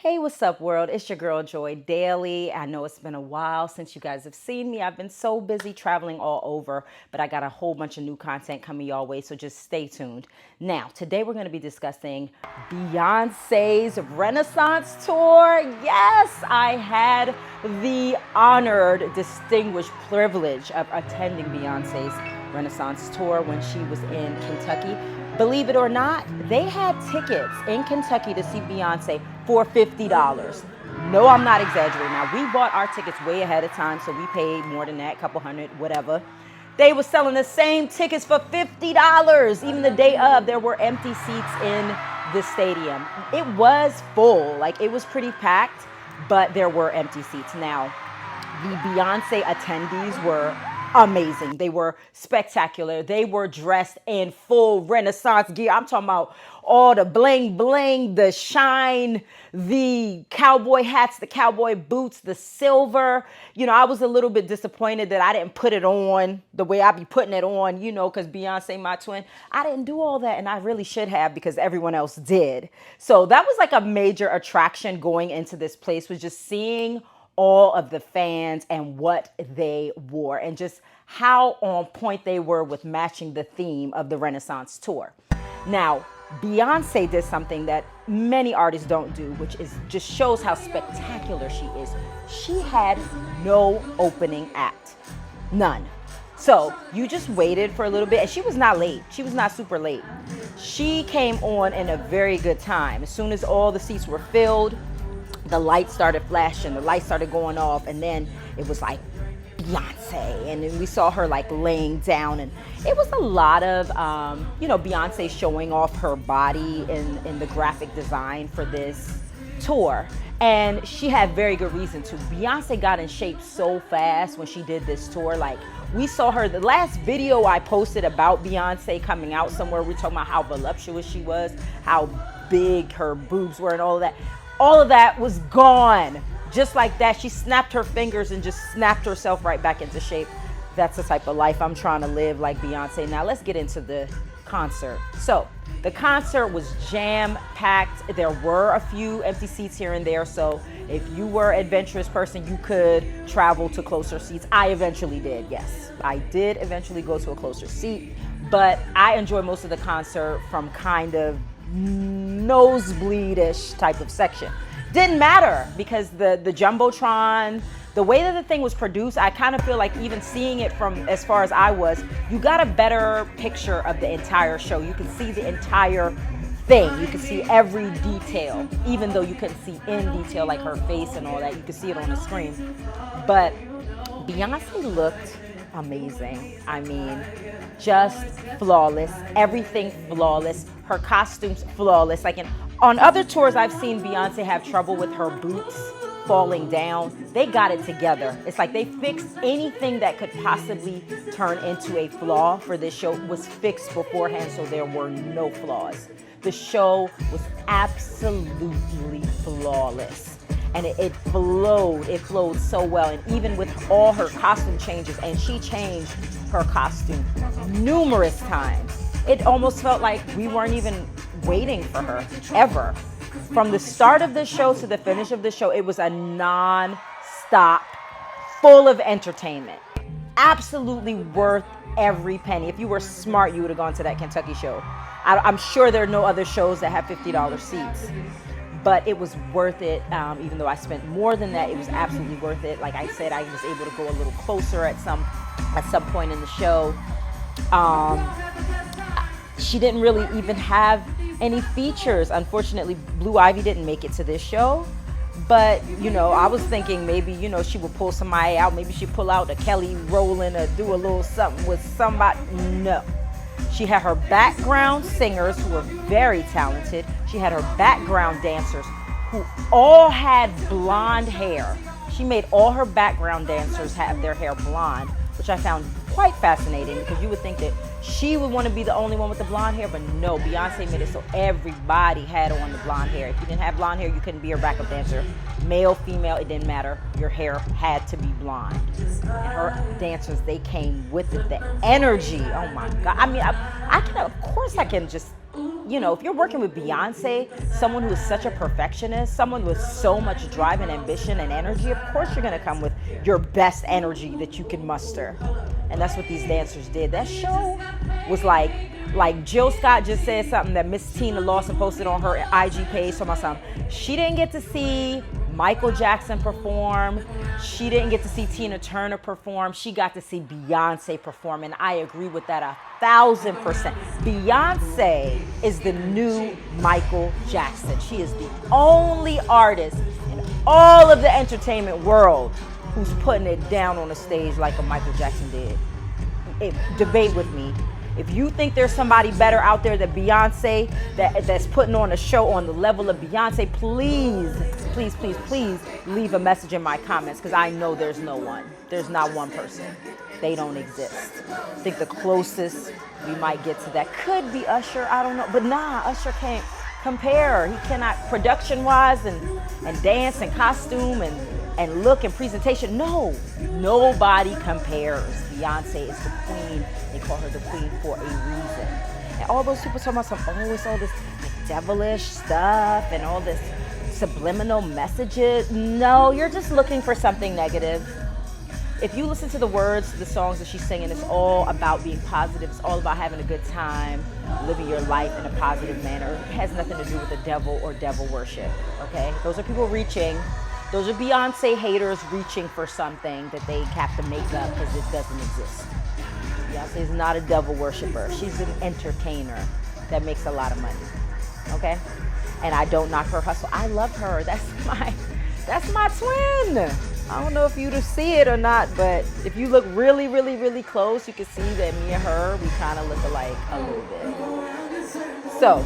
Hey, what's up, world? It's your girl, Joy Daily. I know it's been a while since you guys have seen me. I've been so busy traveling all over, but I got a whole bunch of new content coming your way, so just stay tuned. Now, today we're going to be discussing Beyonce's Renaissance Tour. Yes, I had the honored, distinguished privilege of attending Beyonce's Renaissance Tour when she was in Kentucky. Believe it or not, they had tickets in Kentucky to see Beyonce for $50. No, I'm not exaggerating. Now, we bought our tickets way ahead of time, so we paid more than that, couple hundred, whatever. They were selling the same tickets for $50. Even the day of, there were empty seats in the stadium. It was full, like it was pretty packed, but there were empty seats. Now, the Beyonce attendees were amazing. They were spectacular. They were dressed in full Renaissance gear. I'm talking about all the bling bling, the shine, the cowboy hats, the cowboy boots, the silver. You know, I was a little bit disappointed that I didn't put it on the way I be putting it on, you know, because Beyonce, my twin, I didn't do all that, and I really should have because everyone else did. So that was like a major attraction going into this place, was just seeing all of the fans and what they wore and just how on point they were with matching the theme of the Renaissance tour. Now, Beyonce did something that many artists don't do, which is just shows how spectacular she is. She had no opening act, none. So you just waited for a little bit, and she was not late. She was not super late. She came on in a very good time. As soon as all the seats were filled, the lights started flashing, the lights started going off, and then it was like Beyonce, and then we saw her like laying down, and it was a lot of Beyonce showing off her body in the graphic design for this tour. And she had very good reason to. Beyonce got in shape so fast when she did this tour. Like, we saw her, the last video I posted about Beyonce coming out somewhere, we were talking about how voluptuous she was, how big her boobs were and all of that. All of that was gone. Just like that, she snapped her fingers and just snapped herself right back into shape. That's the type of life I'm trying to live, like Beyonce. Now let's get into the concert. So the concert was jam-packed. There were a few empty seats here and there. So if you were an adventurous person, you could travel to closer seats. I eventually did, yes. I did eventually go to a closer seat, but I enjoyed most of the concert from kind of nosebleed-ish type of section. Didn't matter because the Jumbotron, the way that the thing was produced, I kind of feel like even seeing it from as far as I was, you got a better picture of the entire show. You can see the entire thing. You can see every detail, even though you couldn't see in detail like her face and all that. You could see it on the screen. But Beyonce looked amazing. I mean, just flawless. Everything flawless. Her costumes flawless. Like on other tours I've seen Beyonce have trouble with her boots falling down. They got it together. It's like they fixed anything that could possibly turn into a flaw for this show was fixed beforehand, so there were no flaws. The show was absolutely flawless. And it flowed so well. And even with all her costume changes, and she changed her costume numerous times, it almost felt like we weren't even waiting for her, ever. From the start of the show to the finish of the show, it was a non-stop, full of entertainment. Absolutely worth every penny. If you were smart, you would have gone to that Kentucky show. I'm sure there are no other shows that have $50 seats. But it was worth it, even though I spent more than that. It was absolutely worth it. Like I said, I was able to go a little closer at some point in the show. She didn't really even have any features. Unfortunately, Blue Ivy didn't make it to this show. But, you know, I was thinking maybe, you know, she would pull somebody out. Maybe she'd pull out a Kelly Rowland or do a little something with somebody. No. She had her background singers who were very talented. She had her background dancers who all had blonde hair. She made all her background dancers have their hair blonde, which I found quite fascinating because you would think that she would want to be the only one with the blonde hair, but no, Beyonce made it so everybody had on the blonde hair. If you didn't have blonde hair, you couldn't be her backup dancer. Male, female, it didn't matter. Your hair had to be blonde. And her dancers, they came with it, the energy. Oh my God. I mean, I can, of course I can just you know, if you're working with Beyonce, someone who is such a perfectionist, someone with so much drive and ambition and energy, of course you're gonna come with your best energy that you can muster. And that's what these dancers did. That show was like Jill Scott just said something that Miss Tina Lawson posted on her IG page. Talking about something. She didn't get to see Michael Jackson perform. She didn't get to see Tina Turner perform. She got to see Beyonce perform. And I agree with that 1,000%. Beyonce is the new Michael Jackson. She is the only artist in all of the entertainment world who's putting it down on the stage like a Michael Jackson did. Debate with me. If you think there's somebody better out there than Beyonce that's putting on a show on the level of Beyonce, please, please, please, please leave a message in my comments, because I know there's no one. There's not one person. They don't exist. I think the closest we might get to that could be Usher. I don't know. But nah, Usher can't compare. He cannot, production-wise and dance and costume and look and presentation. No, nobody compares. Beyonce is the queen. They call her the queen for a reason. And all those people talking about it's all this like devilish stuff and all this subliminal messages. No, you're just looking for something negative. If you listen to the words, the songs that she's singing, it's all about being positive. It's all about having a good time, living your life in a positive manner. It has nothing to do with the devil or devil worship, okay? Those are people reaching. Those are Beyonce haters reaching for something that they have to make up because it doesn't exist. Beyonce is not a devil worshiper. She's an entertainer that makes a lot of money, okay? And I don't knock her hustle. I love her. That's my twin. I don't know if you see it or not, but if you look really, really, really close, you can see that me and her, we kind of look alike a little bit. So,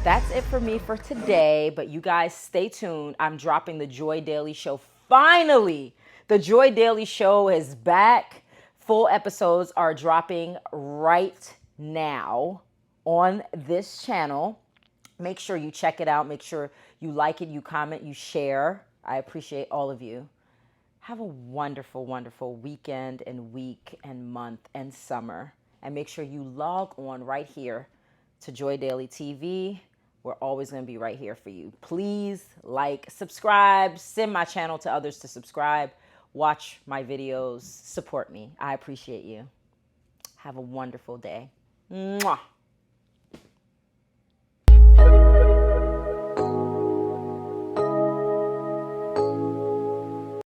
that's it for me for today, but you guys stay tuned. I'm dropping the Joy Daily Show. Finally, the Joy Daily Show is back. Full episodes are dropping right now on this channel. Make sure you check it out. Make sure you like it, you comment, you share. I appreciate all of you. Have a wonderful, wonderful weekend and week and month and summer. And make sure you log on right here to Joy Daily TV. We're always going to be right here for you. Please like, subscribe, send my channel to others to subscribe, watch my videos, support me. I appreciate you. Have a wonderful day. Mwah.